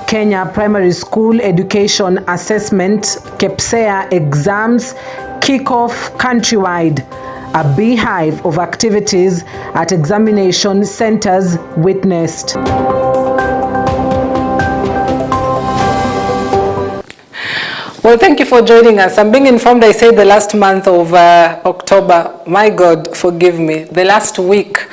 Kenya Primary School Education Assessment KPSEA exams kick off countrywide. A beehive of activities at examination centers witnessed. Well, thank you for joining us. I'm being informed I said the last month of October. My God, forgive me. The last week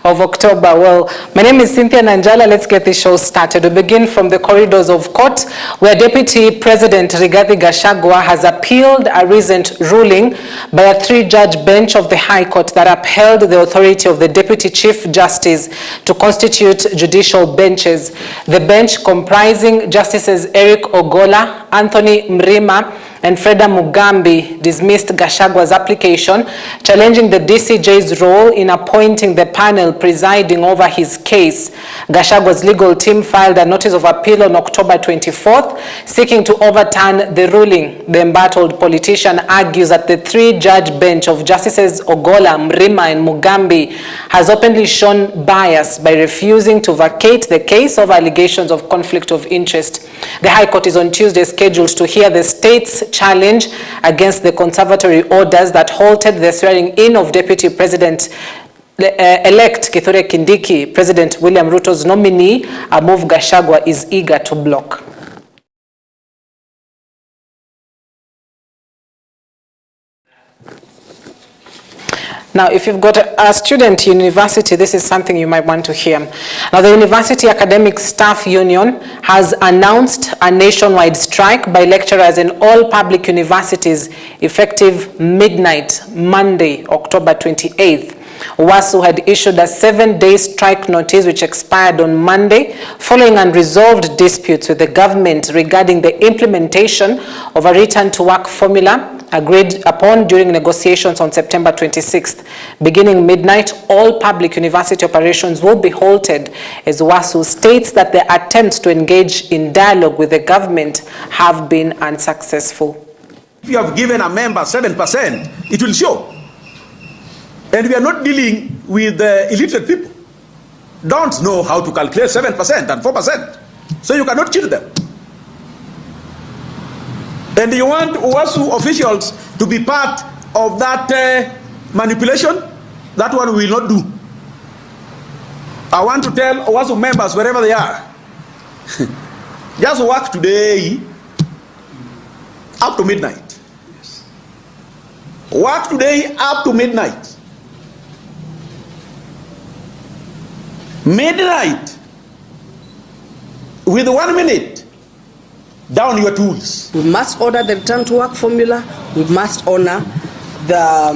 of October. Well, my name is Cynthia Nanjala. Let's get this show started. We begin from the corridors of court, where Deputy President Gachagua has appealed a recent ruling by a three-judge bench of the High Court that upheld the authority of the Deputy Chief Justice to constitute judicial benches. The bench, comprising Justices Eric Ogola, Anthony Mrima, and Freda Mugambi, dismissed Gachagua's application, challenging the DCJ's role in appointing the panel presiding over his case. Gachagua's legal team filed a notice of appeal on October 24th, seeking to overturn the ruling. The embattled politician argues that the three-judge bench of Justices Ogola, Mrima, and Mugambi has openly shown bias by refusing to vacate the case of allegations of conflict of interest. The High Court is on Tuesday scheduled to hear the state's challenge against the conservatory orders that halted the swearing-in of Deputy President elect Kithure Kindiki. President William Ruto's nominee, a move Gachagua is eager to block. Now, if you've got a student university, this is something you might want to hear. Now, the University Academic Staff Union has announced a nationwide strike by lecturers in all public universities effective midnight, Monday, October 28th. WASU had issued a 7-day strike notice which expired on Monday following unresolved disputes with the government regarding the implementation of a return-to-work formula agreed upon during negotiations on September 26th. Beginning midnight, all public university operations will be halted as WASU states that the attempts to engage in dialogue with the government have been unsuccessful. If you have given a member 7%, it will show. And we are not dealing with illiterate people. Don't know how to calculate 7% and 4%. So you cannot cheat them. And you want WASU officials to be part of that manipulation? That one we will not do. I want to tell WASU members, wherever they are, just work today up to midnight. Work today up to midnight. Midnight, with 1 minute, down your tools. We must order the return to work formula. We must honor the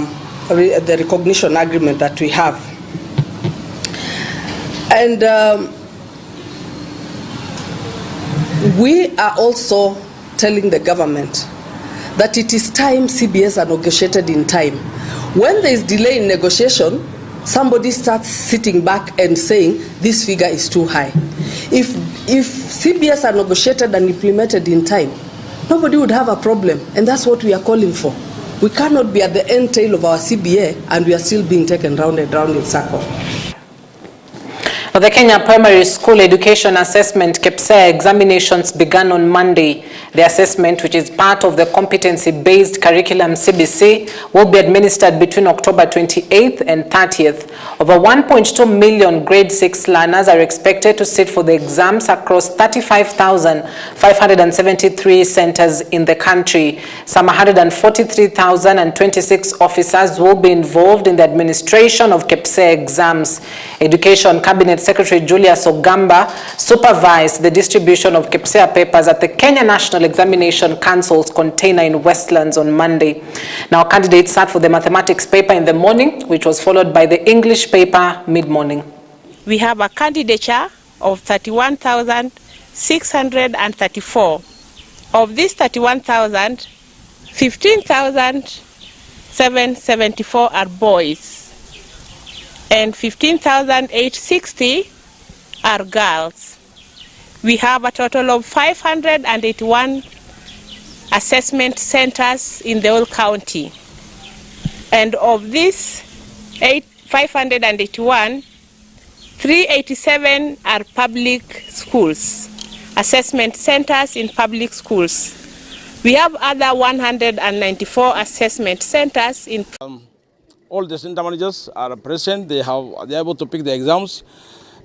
recognition agreement that we have. And we are also telling the government that it is time CBS are negotiated in time. When there is delay in negotiation, somebody starts sitting back and saying this figure is too high. If CBS are negotiated and implemented in time, nobody would have a problem, and that's what we are calling for. We cannot be at the end tail of our CBA and we are still being taken round and round in circle. The Kenya Primary School Education Assessment KPSEA examinations began on Monday. The assessment, which is part of the competency-based curriculum CBC, will be administered between October 28th and 30th. Over 1.2 million grade 6 learners are expected to sit for the exams across 35,573 centers in the country. Some 143,026 officers will be involved in the administration of KPSEA exams. Education Cabinet Secretary Julius Ogamba supervised the distribution of KPSEA papers at the Kenya National Examination Council's container in Westlands on Monday. Now, candidates sat for the mathematics paper in the morning, which was followed by the English paper mid-morning. We have a candidature of 31,634. Of these 31,000, 15,774 are boys and 15,860 are girls. We have a total of 581 assessment centers in the whole county. And of these 581, 387 are public schools. assessment centers in public schools. We have other 194 assessment centers in all the center managers are present. They are able to pick the exams.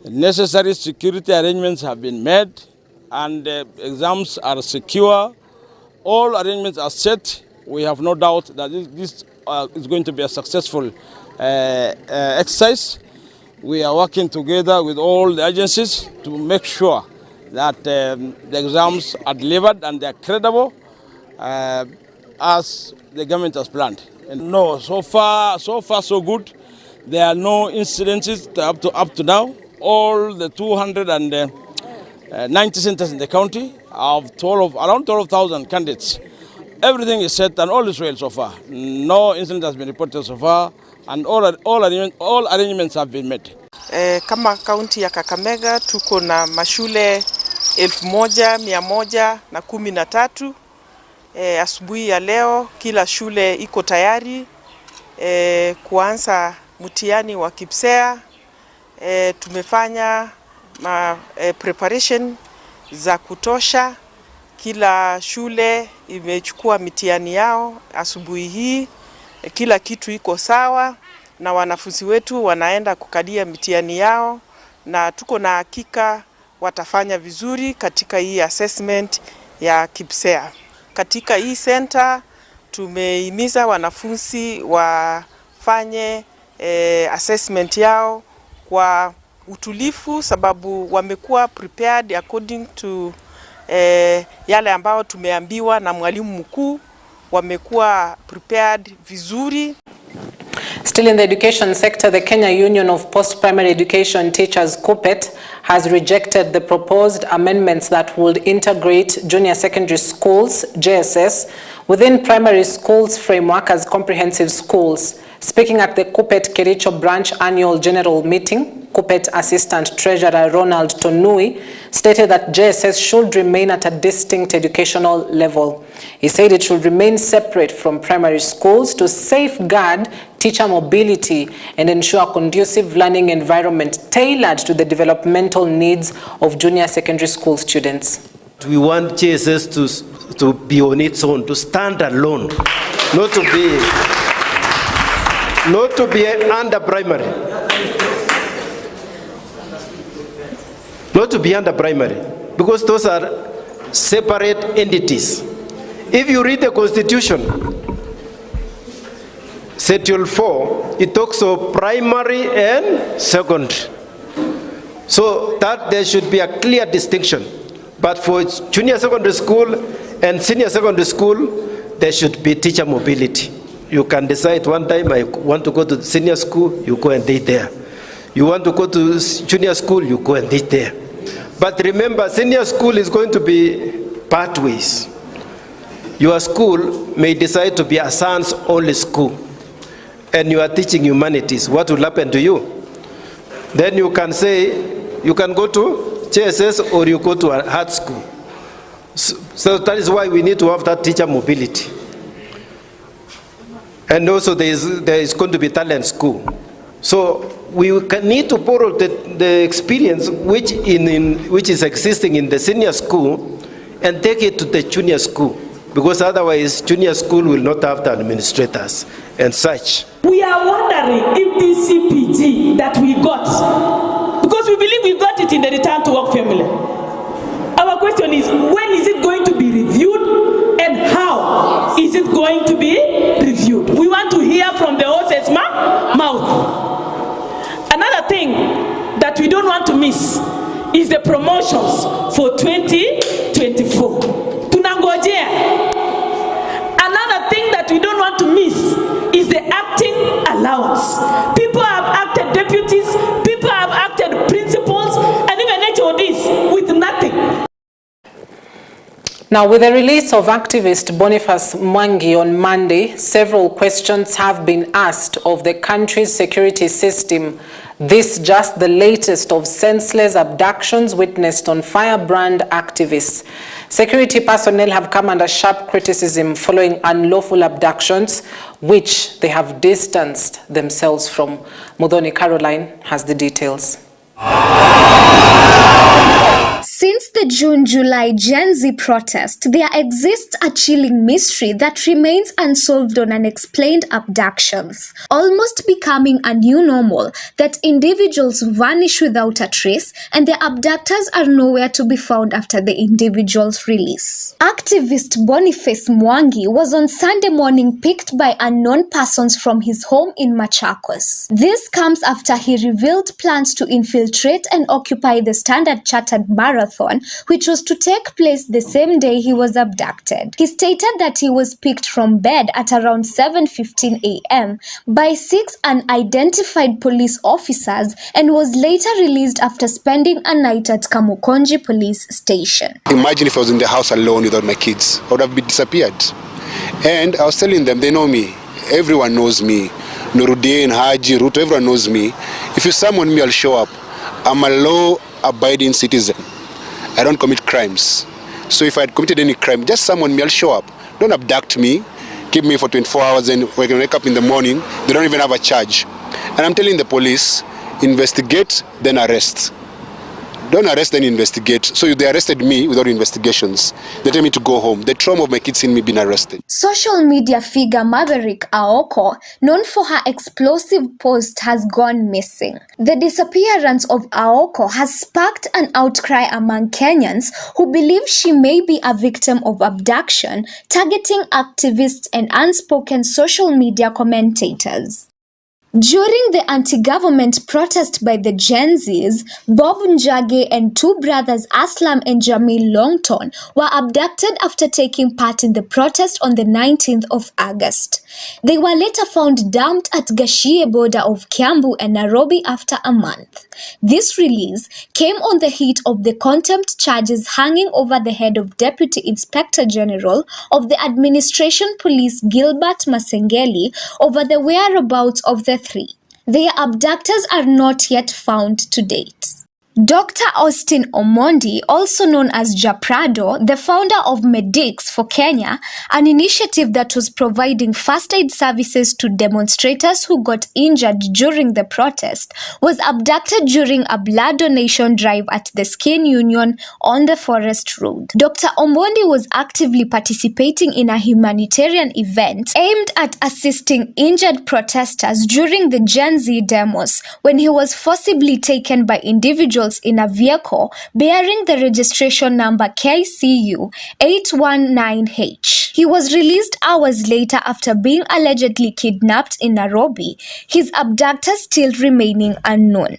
Necessary security arrangements have been made, and the exams are secure. All arrangements are set. We have no doubt that this is going to be a successful exercise. We are working together with all the agencies to make sure that the exams are delivered and they are credible as the government has planned. And no, so far so good. There are no incidences up to now. All the 290 centers in the county have around 12,000 candidates. Everything is set and all is well so far. No incident has been reported so far, and all arrangements have been made. Kama kaunti ya Kakamega tuko na mashule 1113. Asubuhi ya leo kila shule iko tayari kuanza mtihani wa KPSEA. Tumefanya preparation za kutosha. Kila shule imechukua mitihani yao asubuhi hii. Kila kitu iko sawa na wanafunzi wetu wanaenda kukadia mitihani yao, na tuko na hakika watafanya vizuri katika hii assessment ya KPSEA. Katika hii center tumehimiza wanafunzi wafanye assessment yao kwa utulifu, sababu wamekuwa prepared according to yale ambao tumeambiwa na mwalimu mkuu. Wamekuwa prepared vizuri. Still in the education sector, the Kenya Union of Post-Primary Education Teachers, KUPPET, has rejected the proposed amendments that would integrate junior secondary schools, JSS, within primary schools framework as comprehensive schools. Speaking at the KUPPET Kericho branch annual general meeting, KUPPET Assistant Treasurer Ronald Tonui stated that JSS should remain at a distinct educational level. He said it should remain separate from primary schools to safeguard teacher mobility and ensure a conducive learning environment tailored to the developmental needs of junior secondary school students. We want JSS to be on its own, to stand alone, not to be under primary. Not to be under primary, because those are separate entities. If you read the Constitution, Schedule 4, it talks of primary and secondary. So that there should be a clear distinction. But for junior secondary school and senior secondary school, there should be teacher mobility. You can decide one time, I want to go to senior school, you go and teach there. You want to go to junior school, you go and teach there. But remember, senior school is going to be pathways. Your school may decide to be a science-only school, and you are teaching humanities. What will happen to you? Then you can say, you can go to JSS or you go to a art school. So that is why we need to have that teacher mobility. And also there is going to be talent school. So we need to borrow the experience which is existing in the senior school and take it to the junior school, because otherwise junior school will not have the administrators and such. We are wondering if this CPG that we got, because we believe we got it in the return to work formula. Our question is, when is it going to be reviewed and how is it going to be reviewed? We want to hear from the horse's mouth. Another thing that we don't want to miss is the promotions for 2024. Tunangojea. Another thing that we don't want to miss is the acting allowance. People have acted deputies, people have acted principals, and even HODs with nothing. Now, with the release of activist Boniface Mwangi on Monday, several questions have been asked of the country's security system. This just the latest of senseless abductions witnessed on firebrand activists. Security personnel have come under sharp criticism following unlawful abductions, which they have distanced themselves from. Mudhoni Caroline has the details. Since the June-July Gen Z protest, there exists a chilling mystery that remains unsolved on unexplained abductions, almost becoming a new normal that individuals vanish without a trace and their abductors are nowhere to be found after the individual's release. Activist Boniface Mwangi was on Sunday morning picked by unknown persons from his home in Machakos. This comes after he revealed plans to infiltrate and occupy the Standard Chartered Marathon, which was to take place the same day he was abducted. He stated that he was picked from bed at around 7:15 a.m. by 6 unidentified police officers and was later released after spending a night at Kamukonji police station. Imagine if I was in the house alone without my kids, I would have been disappeared. And I was telling them, they know me. Everyone knows me. Nuruddin, Haji, Ruto, everyone knows me. If you summon me, I'll show up. I'm a law-abiding citizen. I don't commit crimes. So if I had committed any crime, just summon me, I'll show up. Don't abduct me, keep me for 24 hours, and when I wake up in the morning, they don't even have a charge. And I'm telling the police, investigate, then arrest. Don't arrest, then investigate. So they arrested me without investigations. They tell me to go home. The trauma of my kids seeing me being arrested. Social media figure Maverick Aoko, known for her explosive post, has gone missing. The disappearance of Aoko has sparked an outcry among Kenyans who believe she may be a victim of abduction, targeting activists and unspoken social media commentators. During the anti-government protest by the Gen Zs, Bob Njage and two brothers Aslam and Jamil Longton were abducted after taking part in the protest on the 19th of August. They were later found dumped at Gachagua border of Kiambu and Nairobi after a month. This release came on the heat of the contempt charges hanging over the head of Deputy Inspector General of the Administration Police Gilbert Masengeli over the whereabouts of the three. Their abductors are not yet found to date. Dr. Austin Omondi, also known as Japrado, the founder of Medics for Kenya, an initiative that was providing first aid services to demonstrators who got injured during the protest, was abducted during a blood donation drive at the Skin Union on the Forest Road. Dr. Omondi was actively participating in a humanitarian event aimed at assisting injured protesters during the Gen Z demos when he was forcibly taken by individuals in a vehicle bearing the registration number KCU 819H. He was released hours later after being allegedly kidnapped in Nairobi, his abductors still remaining unknown.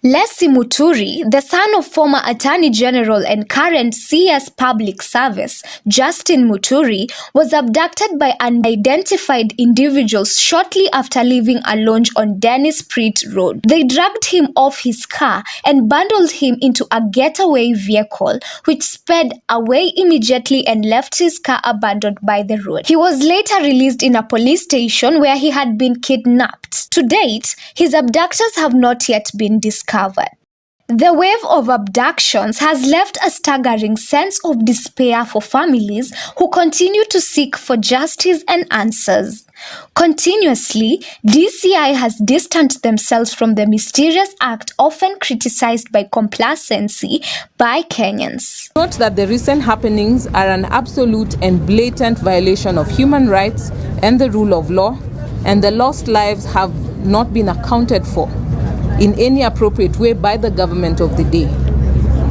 Leslie Muturi, the son of former Attorney General and current CS Public Service Justin Muturi, was abducted by unidentified individuals shortly after leaving a lounge on Dennis Pritt Road. They dragged him off his car and bundled him into a getaway vehicle, which sped away immediately and left his car abandoned by the road. He was later released in a police station where he had been kidnapped. To date, his abductors have not yet been discovered. The wave of abductions has left a staggering sense of despair for families who continue to seek for justice and answers. Continuously, DCI has distanced themselves from the mysterious act often criticized by complacency by Kenyans. Note that the recent happenings are an absolute and blatant violation of human rights and the rule of law, and the lost lives have not been accounted for in any appropriate way by the government of the day.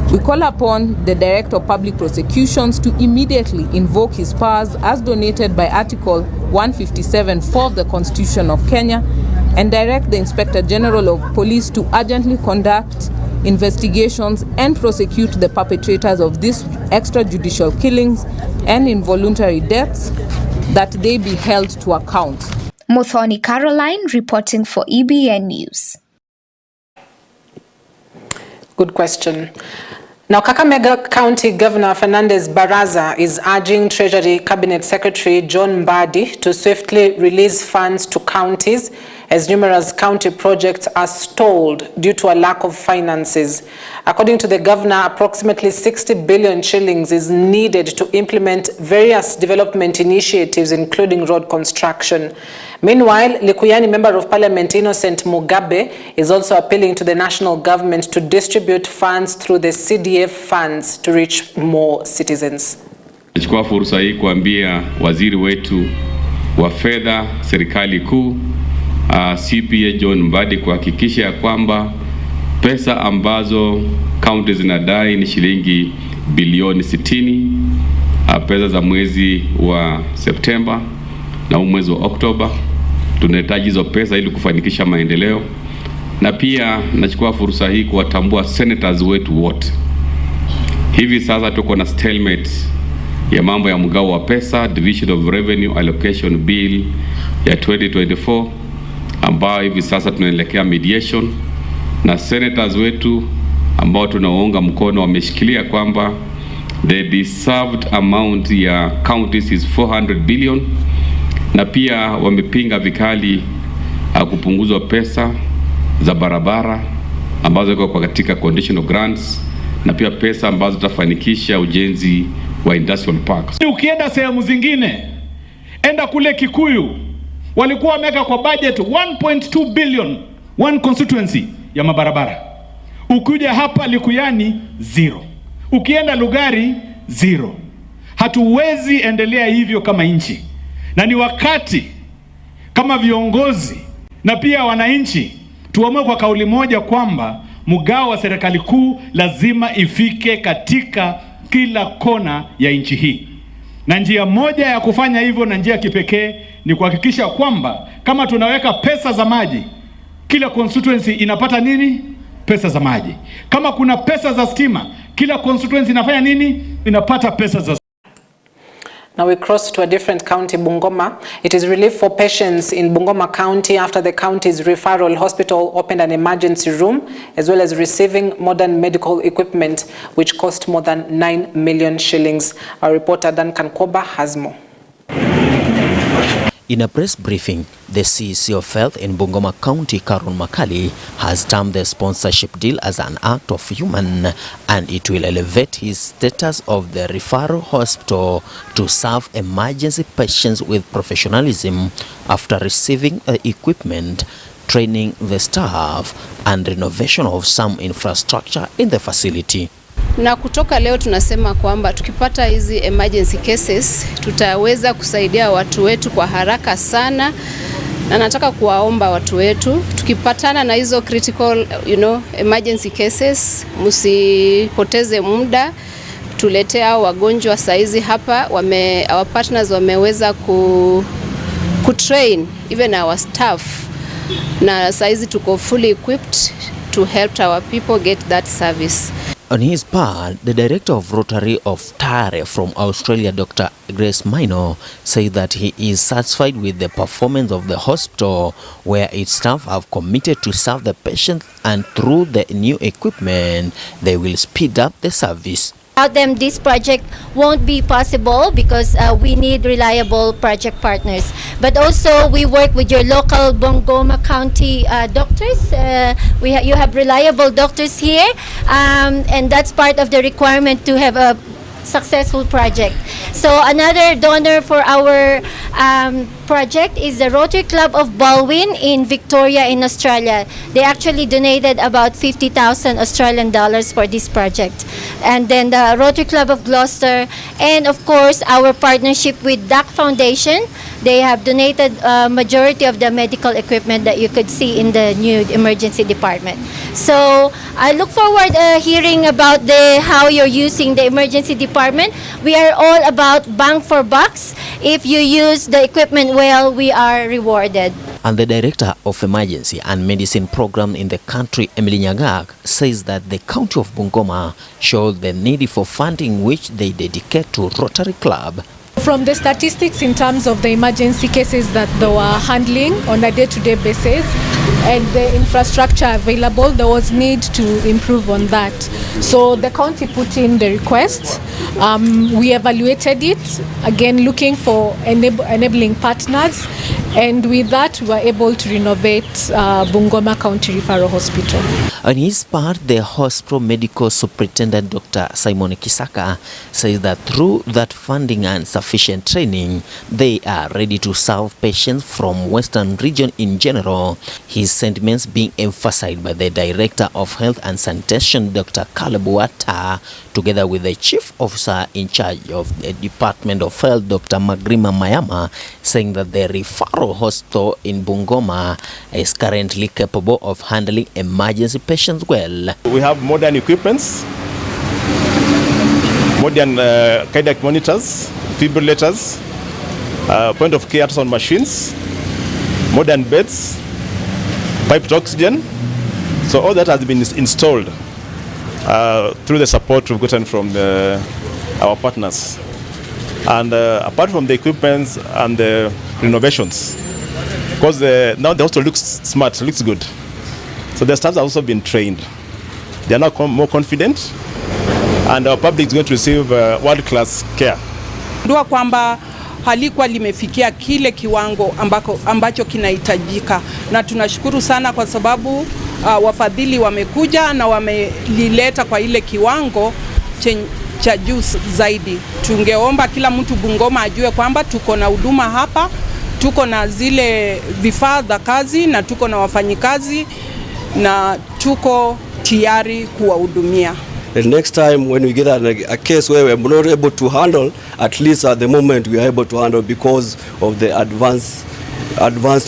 We call upon the Director of Public Prosecutions to immediately invoke his powers as donated by Article 157(4) of the Constitution of Kenya and direct the Inspector General of Police to urgently conduct investigations and prosecute the perpetrators of these extrajudicial killings and involuntary deaths, that they be held to account. Muthoni Caroline reporting for EBN News. Good question. Now, Kakamega County Governor Fernandez Baraza is urging Treasury Cabinet Secretary John Mbadi to swiftly release funds to counties as numerous county projects are stalled due to a lack of finances. According to the governor, approximately 60 billion shillings is needed to implement various development initiatives, including road construction. Meanwhile, Likuyani Member of Parliament Innocent Mugabe is also appealing to the national government to distribute funds through the CDF funds to reach more citizens. Nachukua fursa hii kuambia waziri wetu wa fedha serikali kuu CPA John Mbadi kuhakikisha kwamba pesa ambazo county zinadai ni shilingi bilioni 60, pesa za mwezi wa Septemba na mwezi wa Oktoba. Tunahitaji hizo pesa ili kufanikisha maendeleo, na pia nachukua fursa hii kuwatambua senators wetu wote. Hivi sasa tuko na stalemate ya mambo ya mgao wa pesa, Division of Revenue Allocation Bill ya 2024, ambayo hivi sasa tunaelekea mediation, na senators wetu ambao tunaunga mkono wameshikilia kwamba the deserved amount ya counties is 400 billion, na pia wamepinga vikali kupunguzwa pesa za barabara ambazo ziko katika conditional grants, na pia pesa ambazo zitafanikisha ujenzi wa industrial parks. Ukienda sehemu zingine, enda kule Kikuyu, walikuwa wameka kwa budget 1.2 billion one constituency ya mabarabara. Ukuja hapa Likuyani zero. Ukienda Lugari zero. Hatuwezi endelea hivyo kama nchi. Na ni wakati kama viongozi na pia wananchi tuamue kwa kauli moja kwamba mgao wa serikali kuu lazima ifike katika kila kona ya nchi hii. Na njia moja ya kufanya hivyo, na njia kipekee, ni kuhakikisha kwamba kama tunaweka pesa za maji, kila constituency inapata nini? Pesa za maji. Kama kuna pesa za stima, kila constituency inafanya nini? Inapata pesa za. Now we cross to a different county, Bungoma. It is relief for patients in Bungoma County after the county's referral hospital opened an emergency room, as well as receiving modern medical equipment, which cost more than 9 million shillings. Our reporter Duncan Koba has more. In a press briefing, the CEC of Health in Bungoma County, Karun Makali, has termed the sponsorship deal as an act of human, and it will elevate his status of the referral hospital to serve emergency patients with professionalism after receiving equipment, training the staff, and renovation of some infrastructure in the facility. Na kutoka leo tunasema kwamba tukipata hizi emergency cases tutaweza kusaidia watu wetu kwa haraka sana, na nataka kuwaomba watu wetu tukipatana na hizo critical emergency cases, msipoteze muda, tuletea hao wagonjwa saizi hapa. Our partners wameweza kutrain even our staff, na saizi tuko fully equipped to help our people get that service. On his part, the director of Rotary of Tare from Australia, Dr. Grace Minor, said that he is satisfied with the performance of the hospital, where its staff have committed to serve the patient, and through the new equipment, they will speed up the service. Without them, this project won't be possible because we need reliable project partners. But also, we work with your local Bungoma County doctors. You have reliable doctors here, and that's part of the requirement to have a successful project. So another donor for our project is the Rotary Club of Baldwin in Victoria in Australia. They actually donated about 50,000 Australian dollars for this project. And then the Rotary Club of Gloucester, and of course our partnership with DAC Foundation. They have donated majority of the medical equipment that you could see in the new emergency department. So I look forward hearing about how you're using the emergency department. We are all about bang for bucks. If you use the equipment well, we are rewarded. And the director of emergency and medicine program in the country, Emily Nyagak, says that the county of Bungoma showed the need for funding which they dedicate to Rotary Club. From the statistics in terms of the emergency cases that they were handling on a day-to-day basis and the infrastructure available, there was need to improve on that. So the county put in the request. We evaluated it, again looking for enabling partners, And with that, we were able to renovate Bungoma County Referral Hospital. On his part, the hospital medical superintendent, Dr. Simon Kisaka, says that through that funding and sufficient training, they are ready to serve patients from Western region in general. His sentiments being emphasized by the Director of Health and Sanitation, Dr. Caleb Wata, together with the Chief Officer in charge of the Department of Health, Dr. Magrima Mayama, saying that the referral hospital in Bungoma is currently capable of handling emergency patients well. We have modern equipments, modern cardiac monitors, defibrillators, point of care ultrasound machines, modern beds, piped oxygen. So all that has been installed through the support we've gotten from our partners. And apart from the equipment and the renovations, because now the hospital looks smart, looks good. So the staff have also been trained. They are now more confident, and our public is going to receive world-class care. Ndua kwamba halikuwa limefikia kile kiwango ambacho kinahitajika, na tunashukuru sana kwa sababu wafadhili wamekuja na wamelileta kwa ile kiwango cha juu zaidi. Tungeomba kila mtu Bungoma ajue kwamba tuko na huduma hapa, tuko na zile vifaa za kazi na tuko na wafanyikazi na tuko tayari kuwahudumia. The next time when we get a case where we are not able to handle, at least at the moment we are able to handle because of the advanced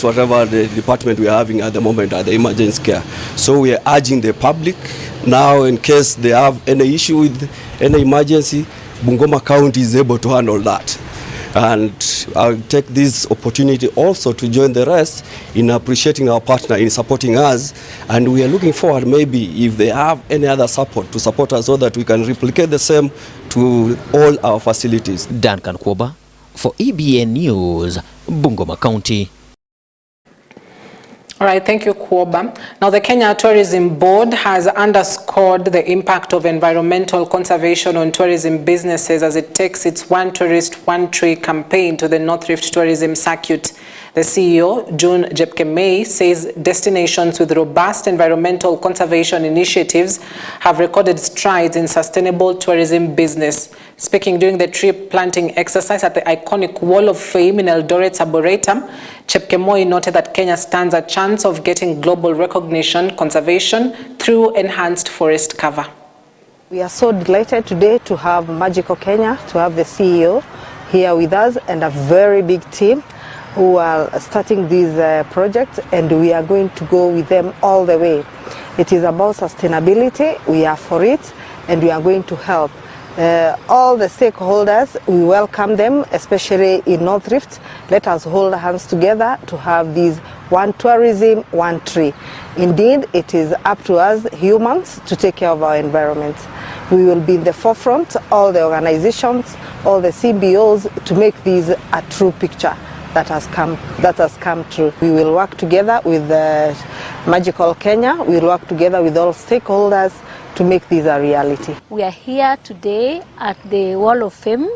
whatever the department we are having at the moment at the emergency care. So we are urging the public now, in case they have any issue with any emergency, Bungoma County is able to handle that. And I'll take this opportunity also to join the rest in appreciating our partner in supporting us, and we are looking forward maybe if they have any other support to support us so that we can replicate the same to all our facilities. Duncan Kwoba for EBN News, Bungoma County. All right, thank you, Kwoba. Now, the Kenya Tourism Board has underscored the impact of environmental conservation on tourism businesses as it takes its One Tourist, One Tree campaign to the North Rift Tourism Circuit. The CEO, June Jepkemei, says destinations with robust environmental conservation initiatives have recorded strides in sustainable tourism business. Speaking during the tree planting exercise at the iconic Wall of Fame in Eldoret's Arboretum, Jepkemei noted that Kenya stands a chance of getting global recognition conservation through enhanced forest cover. We are so delighted today to have Magical Kenya, to have the CEO here with us and a very big team who are starting this project, and we are going to go with them all the way. It is about sustainability, we are for it, and we are going to help. All the stakeholders, we welcome them, especially in North Rift. Let us hold hands together to have this One Tourism, One Tree. Indeed, it is up to us humans to take care of our environment. We will be in the forefront, all the organizations, all the CBOs, to make this a true picture that has come true. We will work together with Magical Kenya. We will work together with all stakeholders to make this a reality. We are here today at the Wall of Fame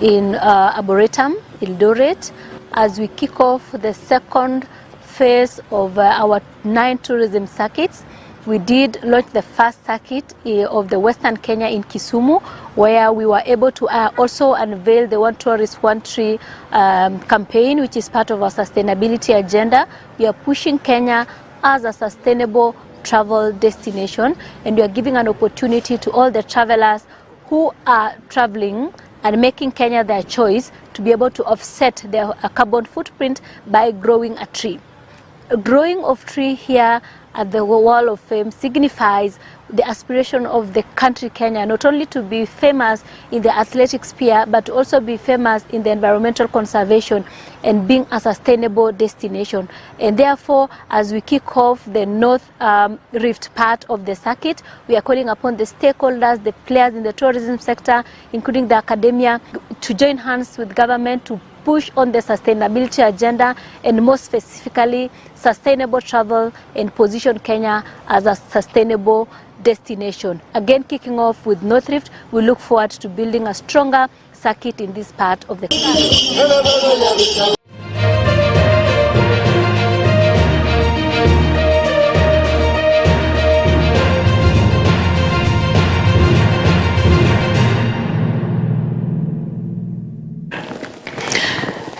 in Arboretum, Eldoret, as we kick off the second phase of our 9 tourism circuits. We did launch the first circuit of the Western Kenya in Kisumu, where we were able to also unveil the One Tourist, One Tree campaign, which is part of our sustainability agenda. We are pushing Kenya as a sustainable travel destination, and we are giving an opportunity to all the travelers who are traveling and making Kenya their choice to be able to offset their carbon footprint by growing a tree. Growing of tree here at the Wall of Fame signifies the aspiration of the country Kenya, not only to be famous in the athletic sphere, but also be famous in the environmental conservation and being a sustainable destination. And therefore, as we kick off the North Rift part of the circuit, we are calling upon the stakeholders, the players in the tourism sector, including the academia, to join hands with government to push on the sustainability agenda, and more specifically sustainable travel, and position Kenya as a sustainable destination. Again, kicking off with North Rift, we look forward to building a stronger circuit in this part of the country.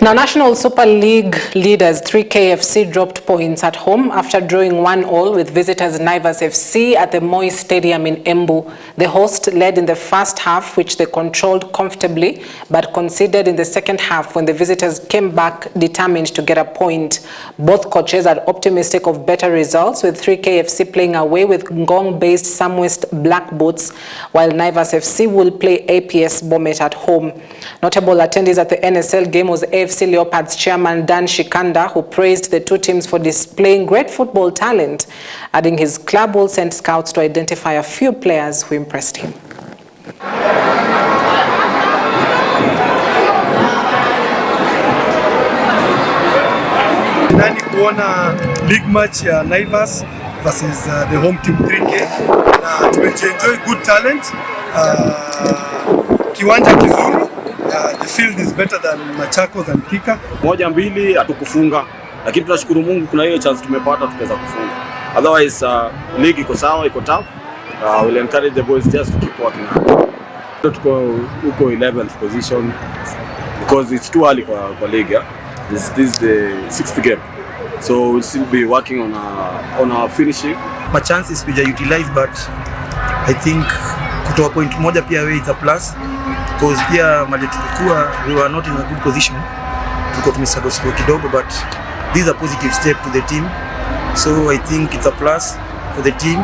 Now, National Super League leaders 3KFC dropped points at home after drawing 1-1 with visitors Naivas FC at the Moi Stadium in Embu. The host led in the first half, which they controlled comfortably, but conceded in the second half when the visitors came back determined to get a point. Both coaches are optimistic of better results, with 3KFC playing away with Ngong-based Samwest Black Boots, while Naivas FC will play APS Bomet at home. Notable attendees at the NSL game was AFC Leopards chairman Dan Shikanda, who praised the two teams for displaying great football talent, adding his club will send scouts to identify a few players who impressed him. Ndani kuona league match ya Naivas versus the home team 3K, na tumeenjoy good talent, kiwanja kizuri. The field is better than Machakos and Thika. 1-2 hatukufunga, lakini tunashukuru Mungu kuna hiyo chance tumepata tukaweza kufunga. Otherwise league iko sawa, iko tough. We'll encourage the boys just to keep working hard. Tuko 11th position because it's too early for league. Yeah? This is the 6th game. So we'll still be working on our finishing. My chances we utilize, but I think kutoa point moja pia wewe is a plus. Because pia mali tulikuwa we were not in a good position, tuko tumesago kidogo, but this is a positive step to the team, so I think it's a plus for the team.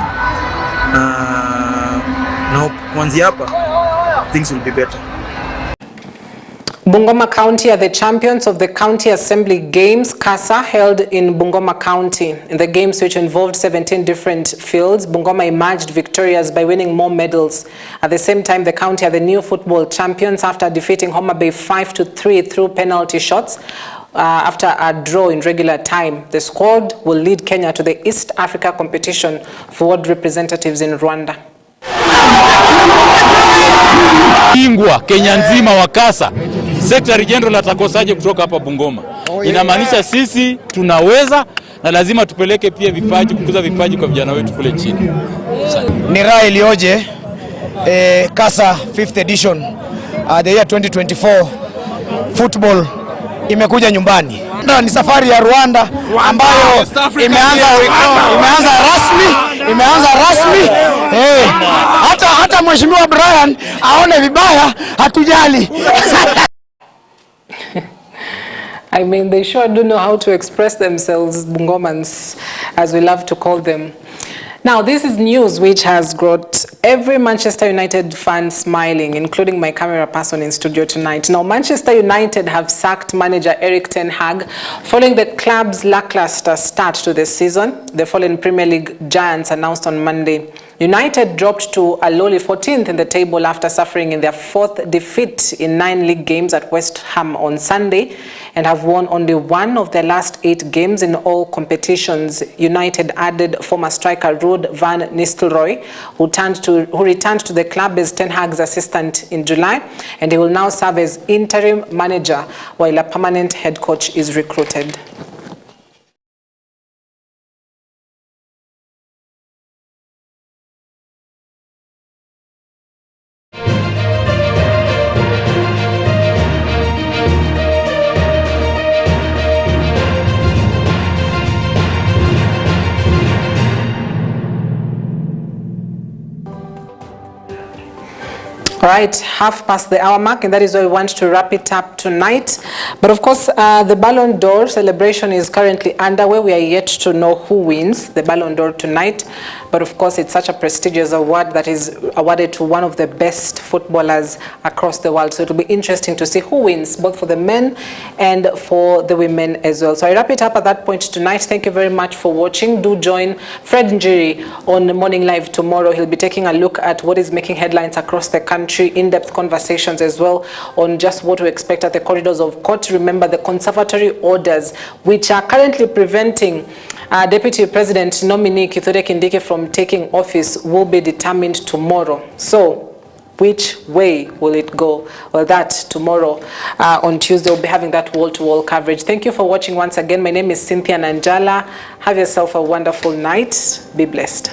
Now kuanzia hapa things will be better. Bungoma County are the champions of the County Assembly Games, CASA, held in Bungoma County. In the games, which involved 17 different fields, Bungoma emerged victorious by winning more medals. At the same time, the county are the new football champions after defeating Homa Bay 5-3 through penalty shots after a draw in regular time. The squad will lead Kenya to the East Africa competition for world representatives in Rwanda. Ingwa Kenya nzima wa CASA, Secretary General atakosaje kutoka hapa Bungoma? Inamaanisha sisi tunaweza na lazima tupeleke pia vipaji, kukuza vipaji kwa vijana wetu kule chini. Ni raha iliyoje CASA 5th edition the year 2024 football imekuja nyumbani. Ni safari ya Rwanda ambayo imeanza rasmi. Hata Mheshimiwa Brian aone vibaya, hatujali. I mean, they sure do know how to express themselves, Bungomans, as we love to call them. Now, this is news which has got every Manchester United fan smiling, including my camera person in studio tonight. Now, Manchester United have sacked manager Erik ten Hag following the club's lackluster start to the season. The fallen Premier League giants announced on Monday. United dropped to a lowly 14th in the table after suffering in their 4th defeat in 9 league games at West Ham on Sunday, and have won only one of their last 8 games in all competitions. United added former striker Ruud van Nistelrooy, who returned to the club as Ten Hag's assistant in July, and he will now serve as interim manager while a permanent head coach is recruited. All right, 1/2 mark, and that is where we want to wrap it up tonight. But of course, the Ballon d'Or celebration is currently underway. We are yet to know who wins the Ballon d'Or tonight. But of course, it's such a prestigious award that is awarded to one of the best footballers across the world. So it will be interesting to see who wins, both for the men and for the women as well. So I wrap it up at that point tonight. Thank you very much for watching. Do join Fred Njiri on Morning Live tomorrow. He'll be taking a look at what is making headlines across the country, in-depth conversations as well on just what to expect at the corridors of court. Remember, the conservatory orders, which are currently preventing Deputy President nominee Kithure Kindiki from taking office, will be determined tomorrow. So, which way will it go? Well, that tomorrow on Tuesday, we'll be having that wall-to-wall coverage. Thank you for watching once again. My name is Cynthia Nanjala. Have yourself a wonderful night. Be blessed.